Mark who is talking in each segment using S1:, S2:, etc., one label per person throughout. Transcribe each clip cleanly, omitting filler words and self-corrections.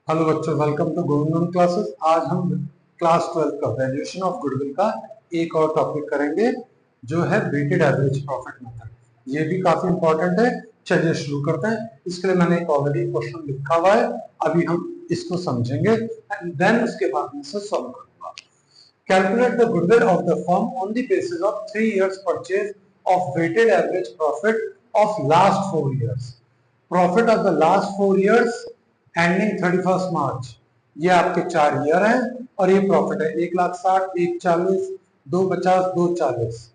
S1: Hello बच्चों, welcome to goodwill classes. आज हम क्लास 12 का वैल्यूएशन ऑफ गुडविल का एक और टॉपिक करेंगे जो है वेटेड एवरेज प्रॉफिट मेथड। ये भी काफी इंपॉर्टेंट है। चलिए शुरू करते हैं। इसके लिए मैंने एक ऑलरेडी क्वेश्चन लिखा हुआ है, अभी हम इसको समझेंगे एंड देन उसके बाद में इसे सॉल्व करूंगा। Calculate the goodwill of the firm on the basis of 3 years purchase of weighted average profit of last 4 years। Profit of the last 4 years एंडिंग 31 मार्च, ये आपके 4 ईयर हैं और ये प्रॉफिट है 1,60,000, 1,40,000, 2,50,000, 2,40,000।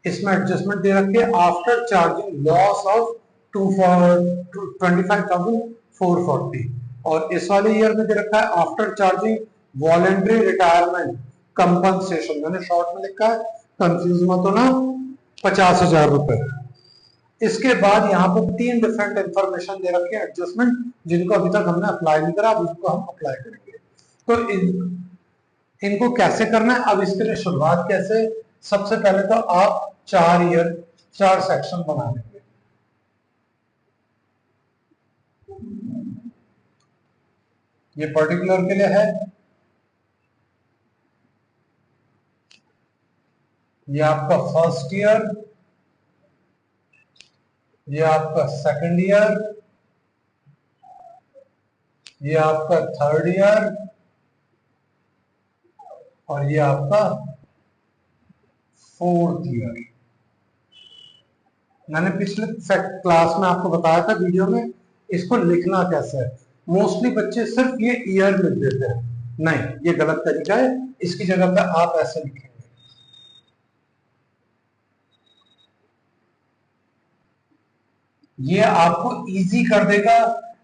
S1: इसमें एडजस्टमेंट दे रखे आफ्टर चार्जिंग लॉस ऑफ 25,440 और इस वाले ईयर में दे रखा है after charging voluntary retirement compensation. मैंने शॉर्ट में लिखा है, कंफ्यूज मत होना, 50,000 रुपए। इसके बाद यहाँ पर 3 डिफरेंट इंफॉर्मेशन दे रखे हैं एडजस्टमेंट, जिनको अभी तक हमने अप्लाई नहीं करा, अब उसको हम अप्लाई करेंगे। तो इनको कैसे करना है, अब इसके लिए शुरुआत कैसे। सबसे पहले तो आप 4 सेक्शन बना लेंगे। ये पर्टिकुलर के लिए है, ये आपका फर्स्ट ईयर, ये आपका सेकंड ईयर, ये आपका थर्ड ईयर और ये आपका फोर्थ ईयर। मैंने पिछले क्लास में आपको बताया था वीडियो में इसको लिखना कैसे है। मोस्टली बच्चे सिर्फ ये ईयर लिख देते हैं, नहीं, ये गलत तरीका है। इसकी जगह पे आप ऐसे लिखेंगे। ये आपको इजी कर देगा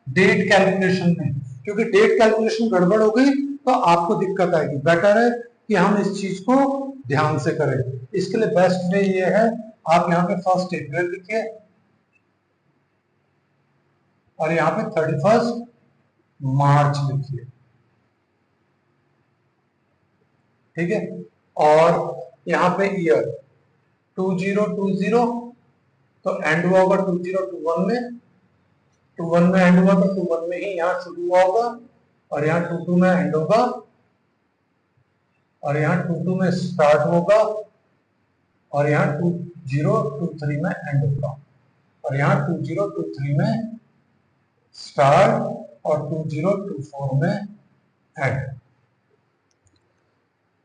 S1: डेट कैलकुलेशन में, क्योंकि डेट कैलकुलेशन गड़बड़ हो गई तो आपको दिक्कत आएगी। बेटर है कि हम इस चीज को ध्यान से करें। इसके लिए बेस्ट वे ये है, आप यहाँ पे 1 अप्रैल लिखिए और यहाँ पे 31 मार्च लिखिए, ठीक है। और यहाँ पे ईयर 2020, तो एंड हुआ होगा 2021 में, 21 में एंड हुआ तो 21 में ही यहाँ शुरू हुआ होगा और यहाँ 22 में एंड होगा और यहाँ 22 में स्टार्ट होगा और यहाँ 2023 में एंड होगा और यहाँ 2023 में स्टार्ट और 2024 में एंड।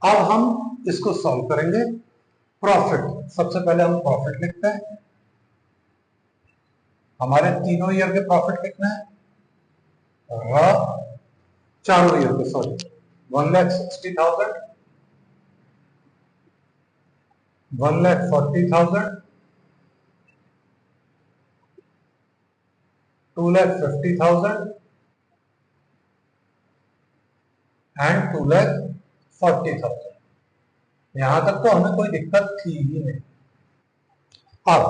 S1: अब हम इसको सॉल्व करेंगे। प्रॉफिट, सबसे पहले हम प्रॉफिट लिखते हैं। हमारे तीनों ईयर के प्रॉफिट कितने हैं, चारों ईयर के, सॉरी, 1,60,000, 1,40,000, 2,50,000 एंड 2,40,000। यहां तक तो हमें कोई दिक्कत थी ही नहीं। अब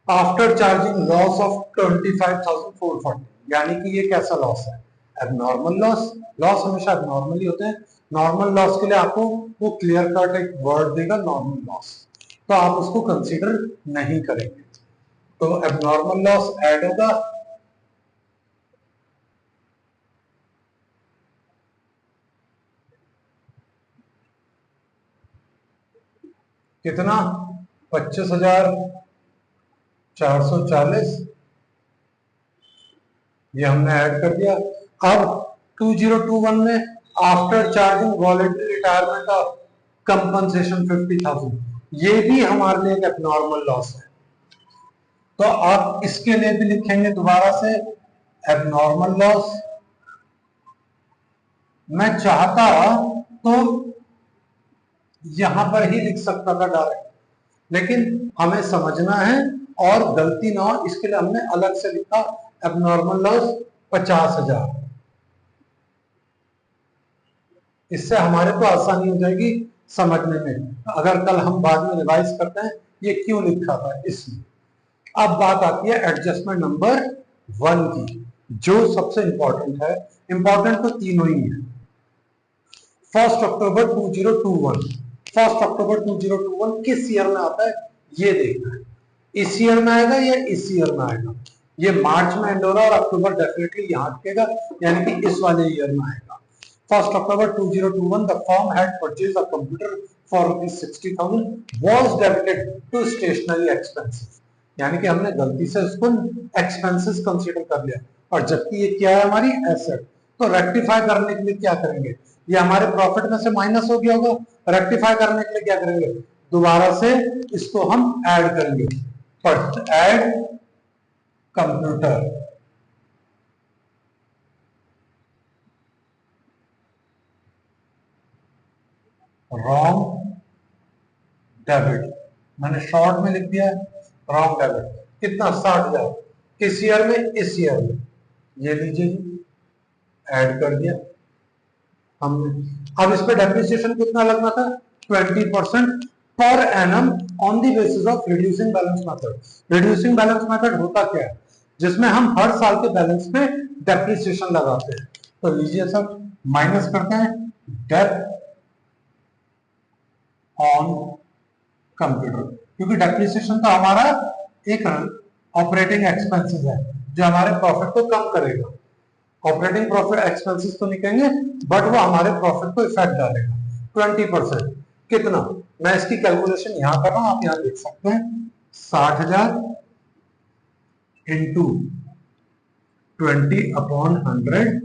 S1: आफ्टर चार्जिंग लॉस ऑफ 25,440, यानी कि ये कैसा लॉस है, एबनॉर्मल लॉस। लॉस हमेशा एबनॉर्मल ही होते हैं। नॉर्मल लॉस के लिए आपको वो क्लियर कट एक वर्ड देगा, नॉर्मल लॉस, तो आप उसको कंसीडर नहीं करेंगे। तो एबनॉर्मल लॉस ऐड होगा, कितना, 25,440, ये हमने ऐड कर दिया। अब 2021 में after charging voluntary retirement of compensation 50,000, ये भी हमारे लिए एक एबनॉर्मल लॉस है। तो आप इसके लिए भी लिखेंगे दोबारा से एबनॉर्मल लॉस। मैं चाहता तो यहां पर ही लिख सकता था डायरेक्ट, लेकिन हमें समझना है और गलती ना हो, इसके लिए हमने अलग से लिखा एबनॉर्मल लॉस 50,000। इससे हमारे को आसानी हो जाएगी समझने में, अगर कल हम बाद में रिवाइज करते हैं ये क्यों लिखा था इसमें। अब बात आती है एडजस्टमेंट नंबर 1 की, जो सबसे इंपॉर्टेंट है। इंपॉर्टेंट तो तीनों ही है। 1 अक्टूबर 2021, 1 अक्टूबर 2021 किस ईयर में आता है ये देखना है। इस ईयर में आएगा या इस ईयर में आएगा। ये मार्च में एंड हो रहा है और अक्टूबर डेफिनेटली यहाँ रुकेगा, यानी कि इस वाले ईयर में आएगा। 1 October 2021 the firm had purchased a computer for ₹60,000 was debited to stationery expenses, यानी कि हमने गलती से उसको एक्सपेंसेस कंसीडर कर लिया और जबकि ये क्या है हमारी एसेट। तो रेक्टिफाई करने के लिए क्या करेंगे, ये हमारे प्रॉफिट में से माइनस हो गया होगा, रेक्टिफाई करने के लिए क्या करेंगे, दोबारा से इसको हम ऐड करेंगे। First aid computer, wrong debit, मैंने शॉर्ट में लिख दिया रॉन्ग डेबिट, कितना 60,000 किस ईयर में, इस ईयर में, ये लीजिए ऐड कर दिया हमने। अब इस पे डेप्रिसिएशन कितना लगना था, 20% per annum on the basis of reducing balance method. Reducing balance method होता क्या है, जिसमें हम हर साल के बैलेंस पे डेप्रिसिएशन लगाते हैं। तो लीजिए सब माइनस करते हैं डेप ऑन कंप्यूटर, क्योंकि डेप्रिसिएशन तो हमारा एक ऑपरेटिंग एक्सपेंसेस है जो हमारे प्रॉफिट को कम करेगा। ऑपरेटिंग प्रॉफिट एक्सपेंसेस तो नहीं कहेंगे बट वो हमारे प्रॉफिट को इफेक्ट डालेगा। 20% कितना, मैं इसकी कैलकुलेशन यहां कर रहा हूं, आप यहां देख सकते हैं 60,000 इंटू 20/100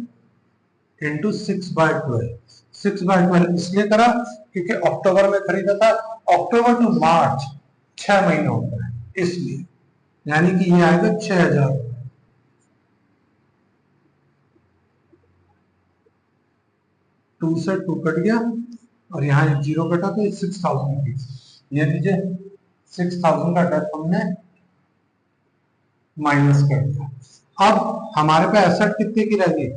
S1: इंटू 6/12। 6/12 इसलिए करा क्योंकि अक्टूबर में खरीदा था, अक्टूबर टू मार्च 6 महीने होता है इसलिए, यानी कि ये आएगा 6,000। 2 से 2 कट गया और यहाँ एक 0 कटा तो 6,000 रुपीज, ये लीजिए 6,000 का डेट हमने माइनस कर दिया। अब हमारे पे एसेट कितने की रहेगी,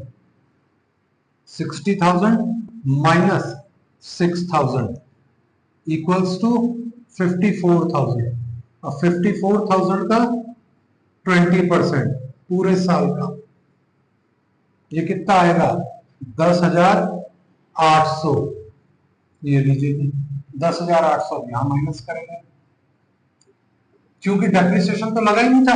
S1: 60,000 माइनस 6,000 इक्वल्स टू 54,000। और 54,000 का 20% पूरे साल का ये कितना आएगा, 10,800। ये लीजिए 10,800 यहां माइनस करेंगे क्योंकि डेप्रिसिएशन तो लगा ही नहीं था,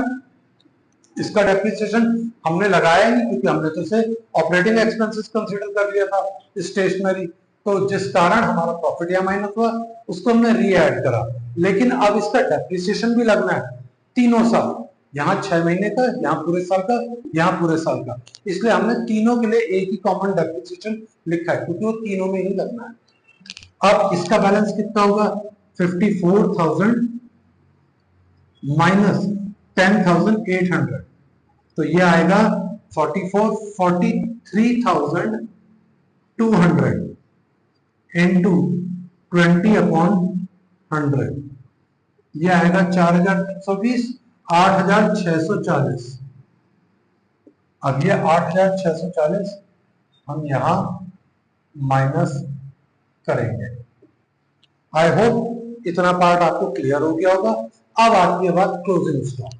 S1: इसका डेप्रिसिएशन हमने लगाया ही नहीं क्योंकि हमने तो इसे ऑपरेटिंग एक्सपेंसेस कंसीडर कर लिया था स्टेशनरी। तो जिस कारण हमारा प्रॉफिट या माइनस हुआ उसको हमने री ऐड करा, लेकिन अब इसका डेप्रिसिएशन भी लगना है तीनों साल, यहाँ 6 महीने का, यहाँ पूरे साल का, यहाँ पूरे साल का, इसलिए हमने तीनों के लिए एक ही कॉमन डेप्रिसिएशन लिखा है क्योंकि वो तीनों में ही लगना है। अब इसका बैलेंस कितना होगा, 54,000 माइनस 10,800, तो ये आएगा 43,200 इंटू 20/100, ये आएगा 4,320, 8,640। अब ये 8,640 हम यहां माइनस करेंगे। आई होप इतना पार्ट आपको क्लियर हो गया होगा। अब आती है बात क्लोजिंग स्टॉक।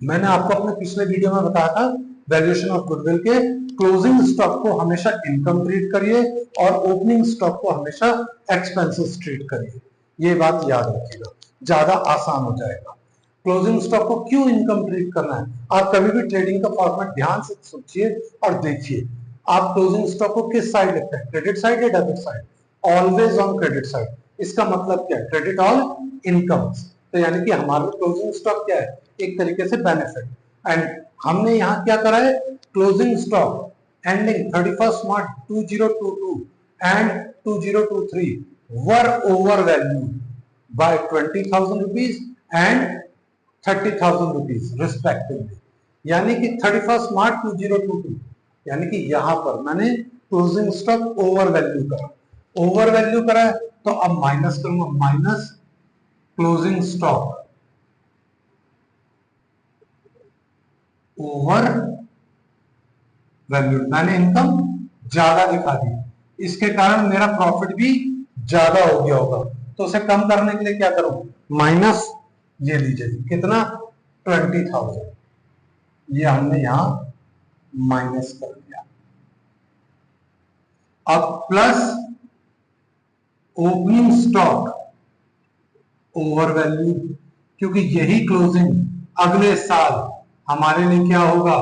S1: मैंने आपको अपने पिछले वीडियो में बताया था वैल्यूएशन ऑफ गुडविल के क्लोजिंग स्टॉक को हमेशा इनकम ट्रीट करिए और ओपनिंग स्टॉक को हमेशा एक्सपेंसेस ट्रीट करिए, ये बात याद रखिएगा, ज्यादा आसान हो जाएगा। क्लोजिंग स्टॉक को क्यों इनकम ट्रीट करना है, आप कभी भी ट्रेडिंग का फॉर्मेट ध्यान से सोचिए और देखिए, आप क्लोजिंग स्टॉक को किस साइड लिखते हैं, क्रेडिट साइड या debit side, always on credit side. इसका मतलब क्या है, क्रेडिट ऑल इनकम, तो यानी कि हमारा क्लोजिंग स्टॉक क्या है, एक तरीके से बेनिफिट। एंड हमने यहाँ क्या करा है, closing stock ending 31 March 2022 and 2023 were over value by 20,000 rupees and 30,000 rupees respectively, यानी कि 31 मार्च 2022, यानी कि यहां पर मैंने क्लोजिंग स्टॉक ओवर वैल्यू करा, ओवर वैल्यू करा है तो अब माइनस करूंगा, minus closing stock over value. मैंने इनकम ज्यादा दिखा दी, इसके कारण मेरा प्रॉफिट भी ज्यादा हो गया होगा, तो उसे कम करने के लिए क्या करूं, माइनस ये लीजिए कितना 20,000, ये हमने यहां माइनस कर दिया। अब plus opening stock over value, क्योंकि यही क्लोजिंग अगले साल हमारे लिए क्या होगा,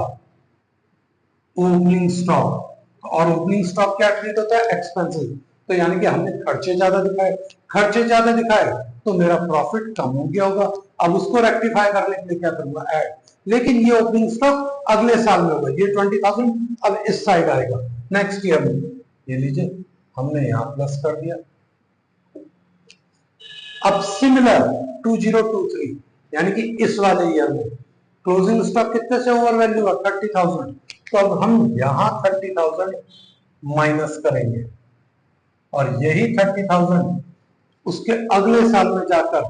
S1: ओपनिंग स्टॉक। और ओपनिंग स्टॉक क्या ट्रीट होता है, एक्सपेंसिव। तो यानी कि हमने खर्चे ज्यादा दिखाए, खर्चे ज्यादा दिखाए तो मेरा प्रॉफिट कम हो गया होगा। अब उसको रेक्टिफाई करने के लिए क्या करूंगा, ऐड। लेकिन ये ओपनिंग स्टॉक अगले साल में होगा, ये 20,000 अब इस साइड आएगा नेक्स्ट ईयर में। ये लीजिए हमने यहां प्लस कर दिया। अब सिमिलर 2023 यानी कि इस वाले ईयर में क्लोजिंग स्टॉक कितने से ओवर वैल्यू हुआ, 30,000। तो अब हम यहां 30,000 माइनस करेंगे और यही 30,000 उसके अगले साल में जाकर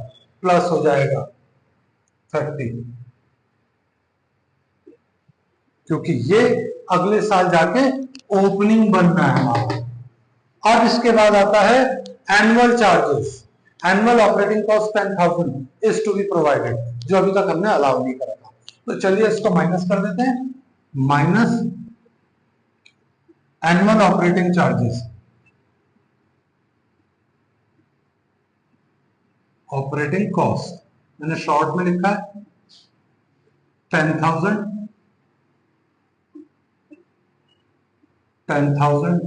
S1: प्लस हो जाएगा 30, क्योंकि ये अगले साल जाके ओपनिंग बनना है हमारा। अब इसके बाद आता है annual charges. Annual operating cost 10,000 is to be provided, जो अभी तक हमने अलाउ नहीं करा था। तो चलिए इसको माइनस कर देते हैं, minus annual operating charges, operating cost मैंने शॉर्ट में लिखा है 10,000, 10,000,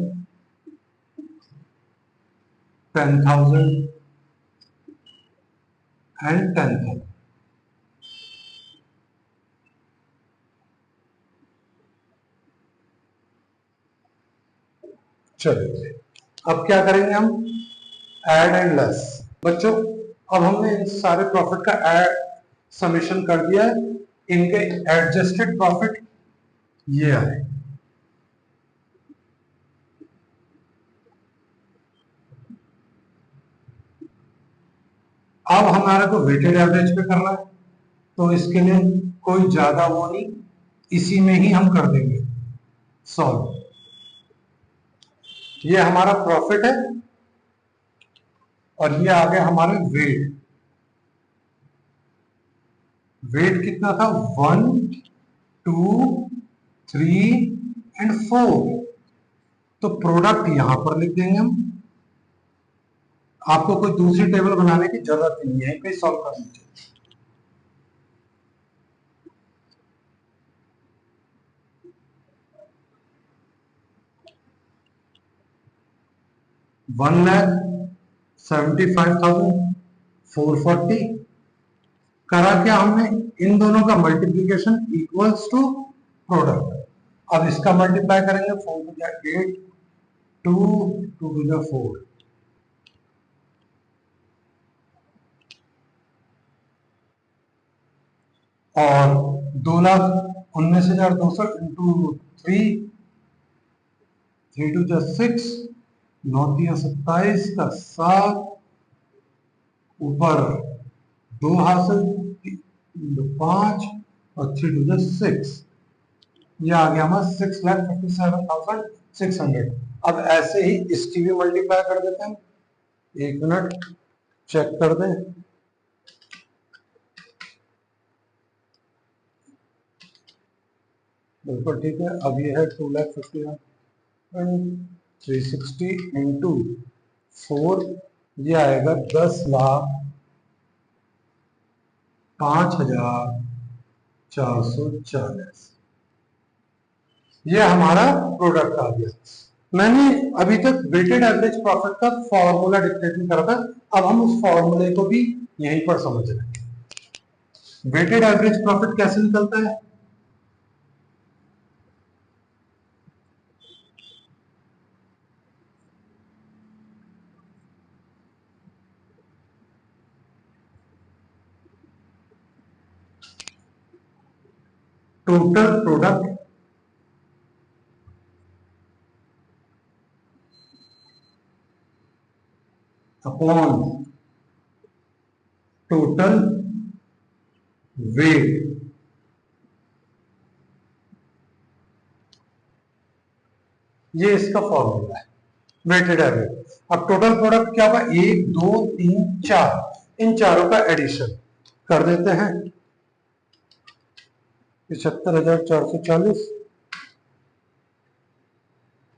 S1: 10,000 एंड 10,000। चलिए अब क्या करेंगे हम, एड एंड लेस। बच्चों अब हमने इन सारे प्रॉफिट का एड समेशन कर दिया है, इनके एडजस्टेड प्रॉफिट ये आए। अब हमारे को वेटेड एवरेज पे करना है, तो इसके लिए कोई ज्यादा वो नहीं, इसी में ही हम कर देंगे सॉल्व। ये हमारा प्रॉफिट है और ये आ गया हमारे वेट। वेट कितना था, 1, 2, 3 एंड 4। तो प्रोडक्ट यहां पर लिख देंगे हम, आपको कोई दूसरी टेबल बनाने की जरूरत नहीं है, यहीं पे सॉल्व कर लीजिए। 1,75,440 करा क्या हमने, इन दोनों का मल्टीप्लीकेशन इक्वल्स टू प्रोडक्ट। अब इसका मल्टीप्लाई करेंगे, 4 टू 8, 2 टू 4, और 2,19,200 इंटू 3, 3 टू 6, 9 3 27 का 7, ऊपर 2 हासिल, 5 और 3 टू 6, ये आ गया हमारा 6,57,600। अब ऐसे ही इसकी भी मल्टीप्लाई कर देते हैं, एक मिनट चेक कर दें। बिल्कुल ठीक है। अब ये है 2,51,360 इंटू 4, ये आएगा 10,05,440। ये हमारा प्रोडक्ट आ गया। मैंने अभी तक वेटेड एवरेज प्रॉफिट का फॉर्मूला डिक्टेट नहीं करा था, अब हम उस फॉर्मूले को भी यहीं पर समझ रहे हैं। वेटेड एवरेज प्रॉफिट कैसे निकलता है, total product upon total weight. ये इसका फॉर्मूला है वेटेड एवरेज। अब टोटल प्रोडक्ट क्या होगा, 1 2 3 4, इन चारों का एडिशन कर देते हैं, 75,440,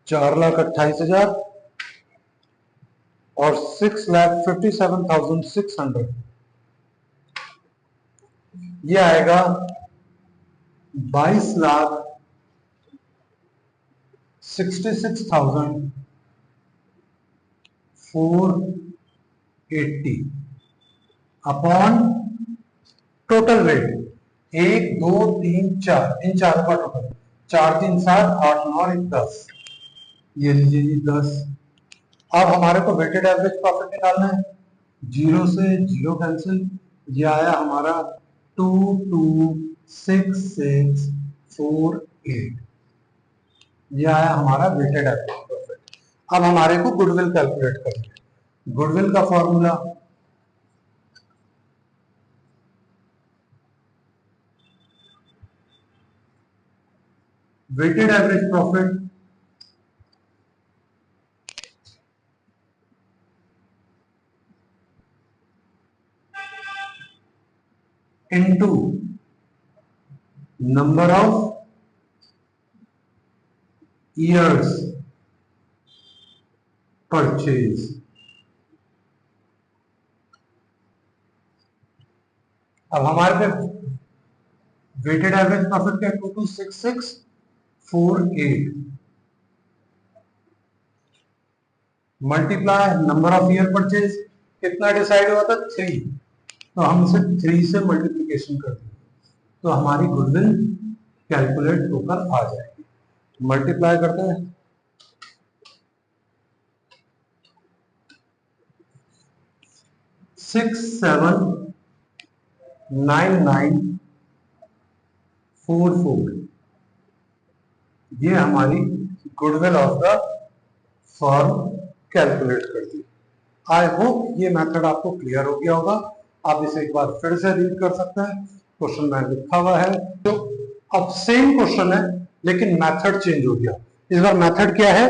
S1: 4,28,000 और 6,57,600। ये आएगा 22,66,480 अपॉन टोटल रेट 1, 2, 3, 4, इन चारों का टोटल 4, 3, 7, 8, 9 और 10। ये लीजिए जी 10। अब हमारे को वेटेड एवरेज प्रॉफिट निकालना है। 0 से 0 कैंसिल, ये आया हमारा 226648। ये आया हमारा वेटेड एवरेज प्रॉफिट। अब हमारे को गुडविल कैलकुलेट करनी है। गुडविल का formula weighted average profit into number of years purchase. अब हमारे पे वेटेड एवरेज प्रॉफिट क्या 226648 multiply number of year purchase कितना डिसाइड हुआ था 3, तो हम इसे 3 से मल्टीप्लीकेशन कर देंगे तो हमारी गुडविल कैलकुलेट होकर आ जाएगी। मल्टीप्लाई करते हैं 679944, ये हमारी goodwill of the firm calculate कर दी। आई होप ये मेथड आपको क्लियर हो गया होगा। आप इसे एक बार फिर से रीड कर सकते हैं। क्वेश्चन में लिखा हुआ है तो अब सेम क्वेश्चन है लेकिन मेथड चेंज हो गया। इस बार मेथड क्या है?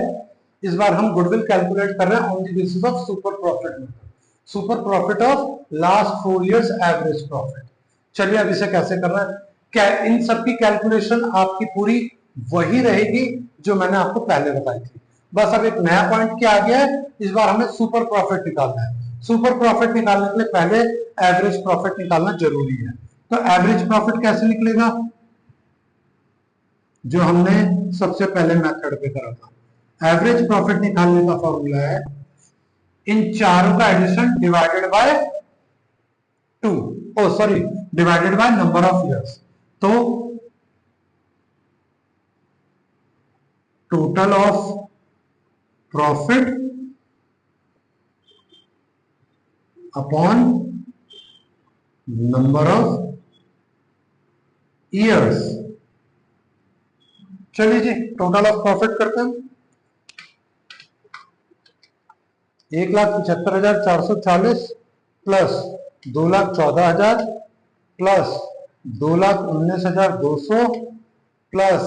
S1: इस बार हम गुडविल कैलकुलेट कर रहे हैं on the basis of super profit method, super profit of last 4 years average profit. चलिए अब इसे कैसे करना है। क्या इन सब की कैलकुलेशन आपकी पूरी वही रहेगी जो मैंने आपको पहले बताई थी, बस अब एक नया पॉइंट क्या आ गया है, इस बार हमें सुपर प्रॉफिट निकालना है। सुपर प्रॉफिट निकालने के लिए पहले एवरेज प्रॉफिट निकालना जरूरी है। तो एवरेज प्रॉफिट कैसे निकलेगा? जो हमने सबसे पहले मेथड पे करा था। एवरेज प्रॉफिट निकालने का फॉर्मूला है इन चारों का addition divided by 2, oh sorry divided by number of years. तो total of profit upon number of years. चलिए जी टोटल ऑफ प्रॉफिट करते हैं। 1,75,440 प्लस 2,14,000 प्लस 2,19,200 प्लस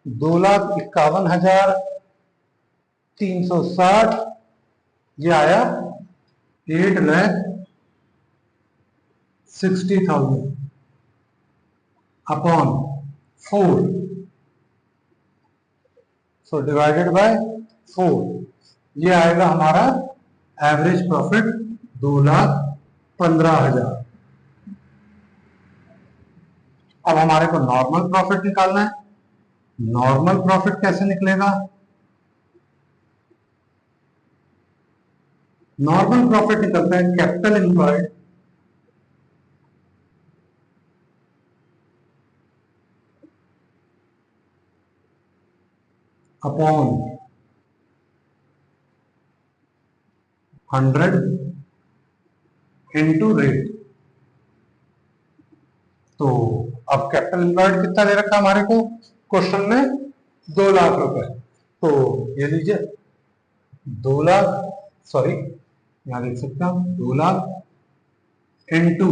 S1: 2,51,360, ये आया 8,60,000 अपॉन 4, सो डिवाइडेड बाय 4, ये आएगा हमारा एवरेज प्रॉफिट 2,15,000। अब हमारे को नॉर्मल प्रॉफिट निकालना है। नॉर्मल प्रॉफिट कैसे निकलेगा? नॉर्मल प्रॉफिट निकलता है capital employed upon 100 into rate. तो अब कैपिटल एम्प्लॉयड कितना दे रखा हमारे को क्वेश्चन में? 2 लाख रुपए। तो ये लीजिए 2 लाख, सॉरी यहां देख सकते हैं 2 लाख इंटू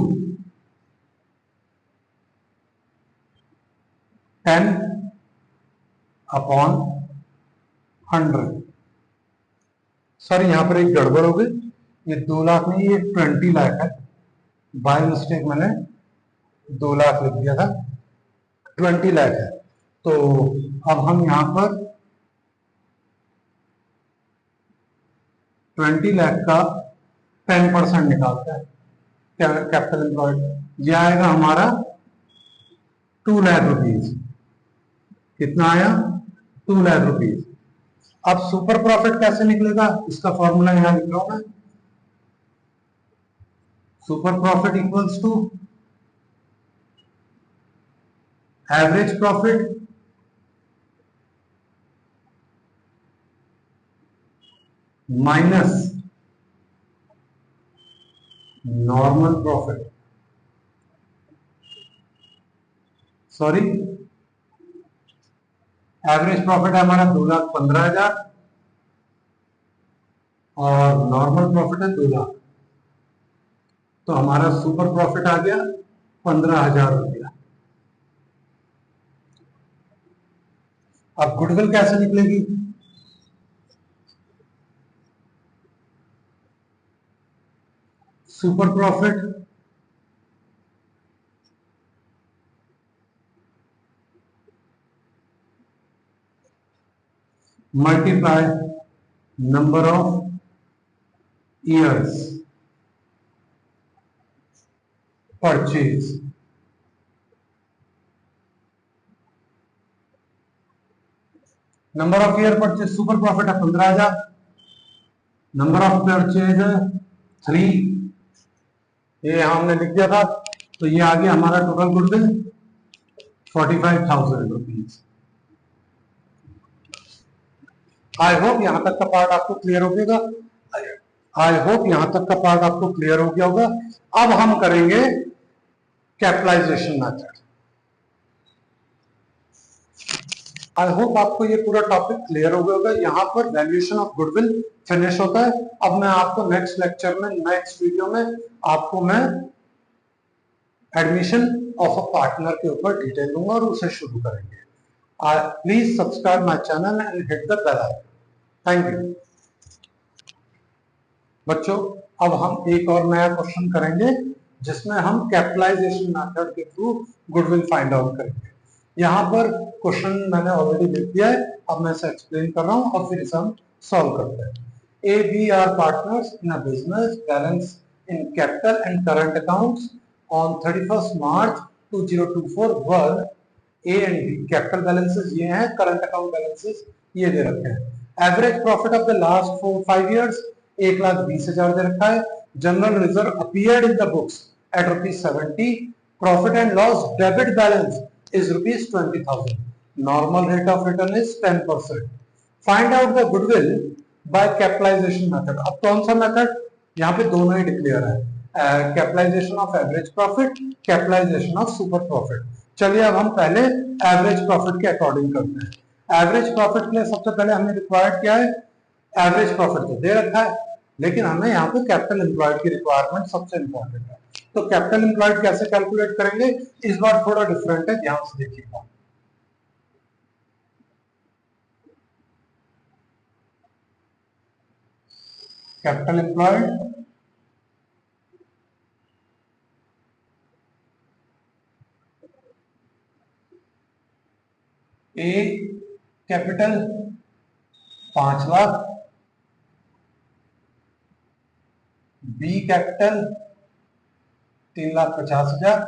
S1: 10 अपॉन 100। सॉरी यहां पर एक गड़बड़ हो गई, ये 2 लाख नहीं ये 20 लाख है। बाय मिस्टेक मैंने 2 लाख लिख दिया था, 20 लाख है। तो अब हम यहां पर 20 लाख का 10% निकालते हैं कैपिटल एम्प्लॉयड। यह आएगा हमारा ₹2,00,000। कितना आया? ₹2,00,000। अब सुपर प्रॉफिट कैसे निकलेगा, इसका फॉर्मूला यहां लिख रहा हूं मैं। Super profit equals to average profit minus normal profit, sorry average profit है हमारा 2,15,000 और नॉर्मल प्रॉफिट है 2,00,000, तो हमारा सुपर प्रॉफिट आ गया 15,000 रुपया। अब गुडविल कैसे निकलेगी? Super profit multiply number of years purchase. Number of year purchase, super profit है 15,000, नंबर ऑफ परचेज 3, ये हमने लिख दिया था, तो ये आ गया हमारा total goodwill 45,000 rupees. I hope यहां तक का पार्ट आपको क्लियर हो गया। आई होप यहां तक का पार्ट आपको क्लियर हो गया होगा। अब हम करेंगे कैपिटलाइजेशन मेथड। आई होप आपको ये पूरा टॉपिक क्लियर हो गया होगा। यहाँ पर वैल्यूएशन ऑफ गुडविल फिनिश होता है। अब मैं आपको नेक्स्ट लेक्चर में, नेक्स्ट वीडियो में आपको मैं एडमिशन ऑफ अ पार्टनर के ऊपर डिटेल दूंगा और उसे शुरू करेंगे। Please subscribe my channel and hit the bell icon. Thank you बच्चों। अब हम एक और नया क्वेश्चन करेंगे जिसमें हम कैपिटलाइजेशन मेथड के थ्रू गुडविल फाइंड आउट करेंगे। यहाँ पर क्वेश्चन मैंने ऑलरेडी लिख दिया है, अब मैं इसे एक्सप्लेन कर रहा हूँ और फिर इसे हम सॉल्व करते हैं। A, B are partners in a business, balance in capital and current accounts on 31st March 2024 were A and B. Capital balances ये हैं, करंट अकाउंट बैलेंसेस ये दे रखे हैं। Average profit of the last 4-5 years 1,20,000 दे रखा है। General reserve appeared in the books at ₹70। Profit and loss debit balance is ₹20,000. Normal rate of return is 10%. Find out the goodwill by capitalization method. अब कौन सा method? यहाँ पे दोनों ही declare है, capitalisation of average profit, capitalisation of super profit. चलिए अब हम पहले एवरेज प्रॉफिट के अकॉर्डिंग करते हैं। एवरेज प्रॉफिट के लिए सबसे पहले हमें रिक्वायर्ड क्या है? एवरेज प्रॉफिट तो दे रखा है, लेकिन हमें यहाँ पे कैपिटल एम्प्लॉयड की रिक्वायरमेंट सबसे इंपॉर्टेंट है। तो कैपिटल एम्प्लॉयड कैसे कैलकुलेट करेंगे, इस बार थोड़ा डिफरेंट है, ध्यान से देखिएगा। Capital employed A capital 5 lakh, B capital 3,50,000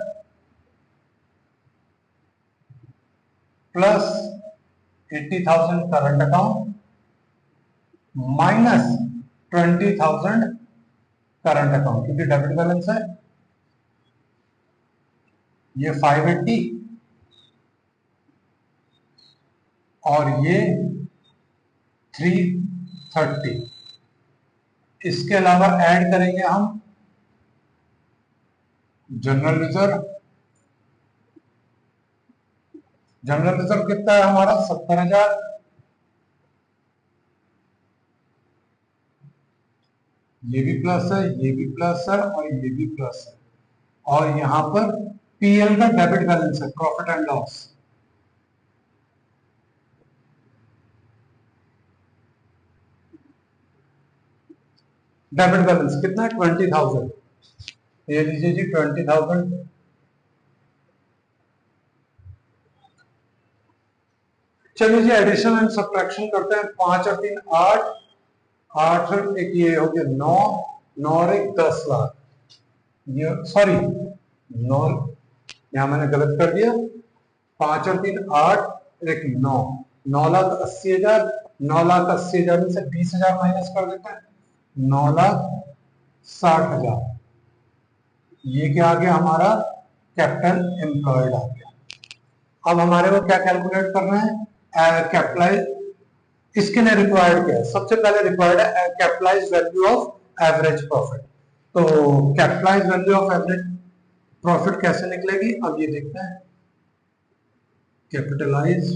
S1: plus 80,000 current account minus 20,000 current account, क्योंकि डेबिट बैलेंस है। ये 580 और ये 330। इसके अलावा ऐड करेंगे हम जनरल रिजर्व। जनरल रिजर्व कितना है हमारा? 70,000। ये भी प्लस है, ये भी प्लस है और ये भी प्लस है। और यहां पर पीएल का डेबिट बैलेंस है, profit and loss. Debit balance कितना है? 20,000। ये लीजिए जी 20,000। चलिए जी एडिशन एंड सब्ट्रैक्शन करते हैं। 5 और 3 8, 8 एक ये हो गया 9, 9 और 1 10 लाख। ये सॉरी 9, यहां मैंने गलत कर दिया, 5 और 3 8, एक 9, 9,80,000। 9,80,000 में से 20,000 माइनस कर देते हैं, 9,60,000। ये क्या आ गया हमारा, कैपिटल एम्प्लॉयड आ गया। अब हमारे को क्या कैलकुलेट करना है, कैपिटलाइज। इसके लिए रिक्वायर्ड क्या है, सबसे पहले रिक्वायर्ड है capitalise value of average profit. तो capitalise value of average profit कैसे निकलेगी, अब ये देखते हैं। Capitalise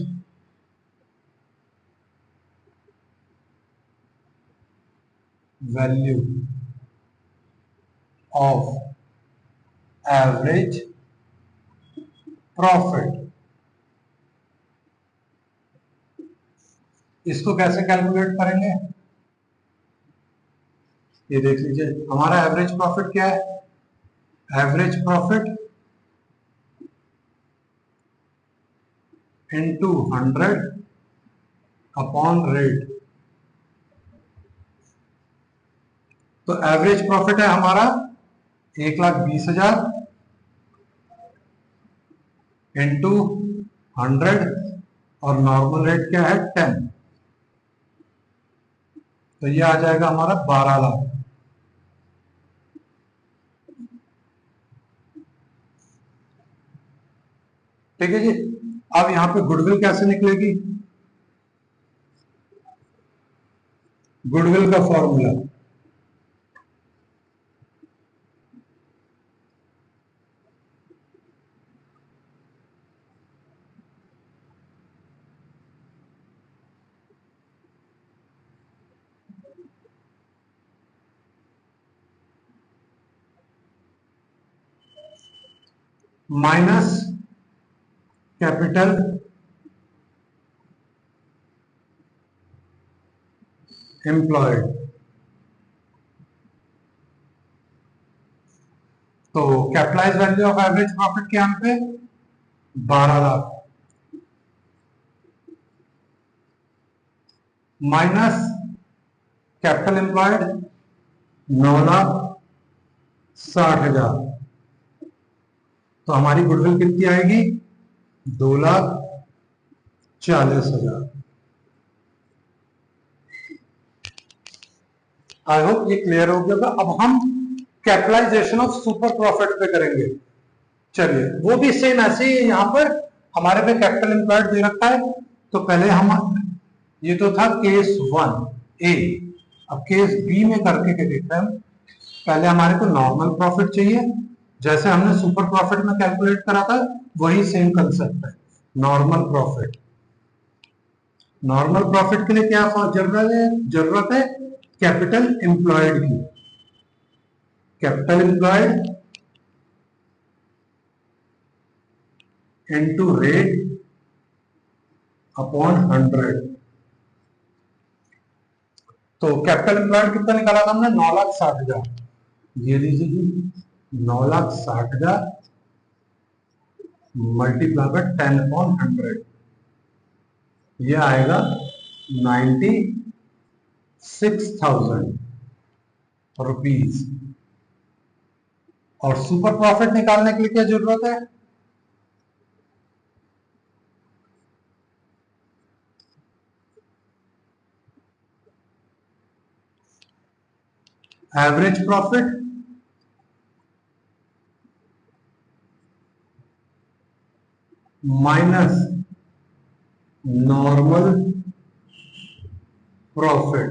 S1: value of average profit, इसको कैसे कैलकुलेट करेंगे, ये देख लीजिए। हमारा एवरेज प्रॉफिट क्या है, average profit into 100 upon rate. तो एवरेज प्रॉफिट है हमारा 1,20,000 इंटू 100 और नॉर्मल रेट क्या है 10, तो ये आ जाएगा हमारा 12 लाख। ठीक है जी। अब यहां पे गुडविल कैसे निकलेगी, गुडविल का फॉर्मूला माइनस कैपिटल एम्प्लॉयड। तो capitalise value of average profit के यहाँ पे 12 लाख माइनस कैपिटल एम्प्लॉयड 9,60,000। तो हमारी गुडविल कितनी आएगी, 2,40,000। आई होप ये क्लियर हो गया। अब हम कैपिटलाइजेशन ऑफ सुपर प्रॉफिट पे करेंगे। चलिए वो भी सेम ऐसे ही, यहाँ पर हमारे पे कैपिटल एम्प्लॉयड दे रखा है। तो पहले हम, ये तो था केस 1A, अब केस बी में करके के देखते हैं। पहले हमारे को नॉर्मल प्रॉफिट चाहिए, जैसे हमने सुपर प्रॉफिट में कैलकुलेट करा था वही सेम कंसेप्ट है, नॉर्मल प्रॉफिट। नॉर्मल प्रॉफिट के लिए क्या जरूरत है कैपिटल एम्प्लॉयड की। Capital employed into rate upon 100। तो कैपिटल एम्प्लॉयड कितना निकाला था हमने, 9,60,000। ये लीजिए जी, 9,60,000 मल्टीप्लाई बाय 10 अपॉन 100, ये आएगा 96,000 रुपीज। और सुपर प्रॉफिट निकालने के लिए क्या जरूरत है, average profit minus normal profit.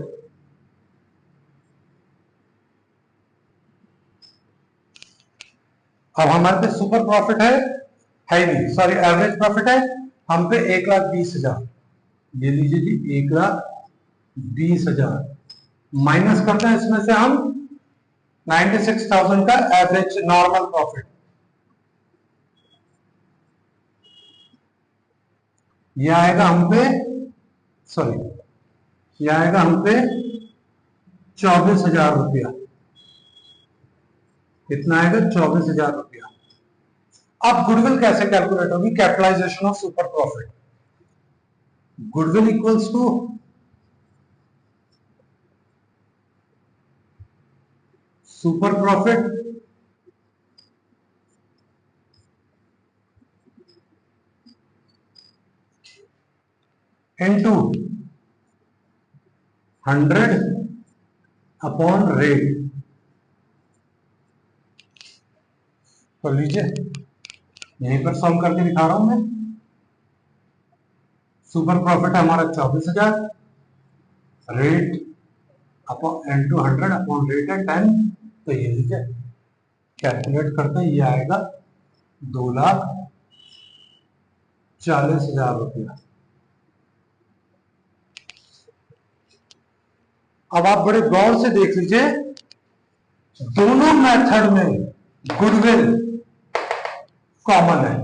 S1: अब हमारे पे सुपर प्रॉफिट है ही नहीं, सॉरी एवरेज प्रॉफिट है हम पे 1,20,000। ये लीजिए जी 1,20,000 माइनस करते हैं इसमें से हम 96,000 का एवरेज नॉर्मल प्रॉफिट, ये आएगा हम पे, सॉरी ये आएगा हम पे 24,000 रुपया। कितना आएगा, 24,000 रुपया। अब गुडविल कैसे कैलकुलेट होगी, capitalisation of super profit. Goodwill equals to super profit into 100 upon rate. तो लीजिए यहीं पर सॉल्व करके दिखा रहा हूं मैं। सुपर प्रॉफिट है हमारा 24,000, rate upon into 100 upon rate है 10। तो ये लीजिए कैलकुलेट करते हैं, ये आएगा 2,40,000 रुपया। अब आप बड़े गौर से देख लीजिए, दोनों मेथड में गुडविल कॉमन है।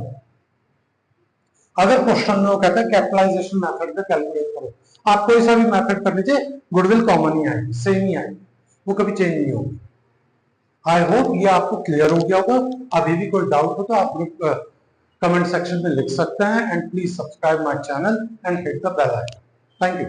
S1: अगर क्वेश्चन में वो कहता है कैपिटलाइजेशन मेथड पे कैलकुलेट करो, आप कोई सा भी मेथड कर लीजिए, गुडविल कॉमन ही आएगी, सेम ही आएगी, वो कभी चेंज नहीं होगी। आई होप ये आपको क्लियर हो गया होगा। अभी भी कोई डाउट हो तो आप कमेंट सेक्शन में लिख सकते हैं। And please subscribe my channel and hit the bell icon. Thank you.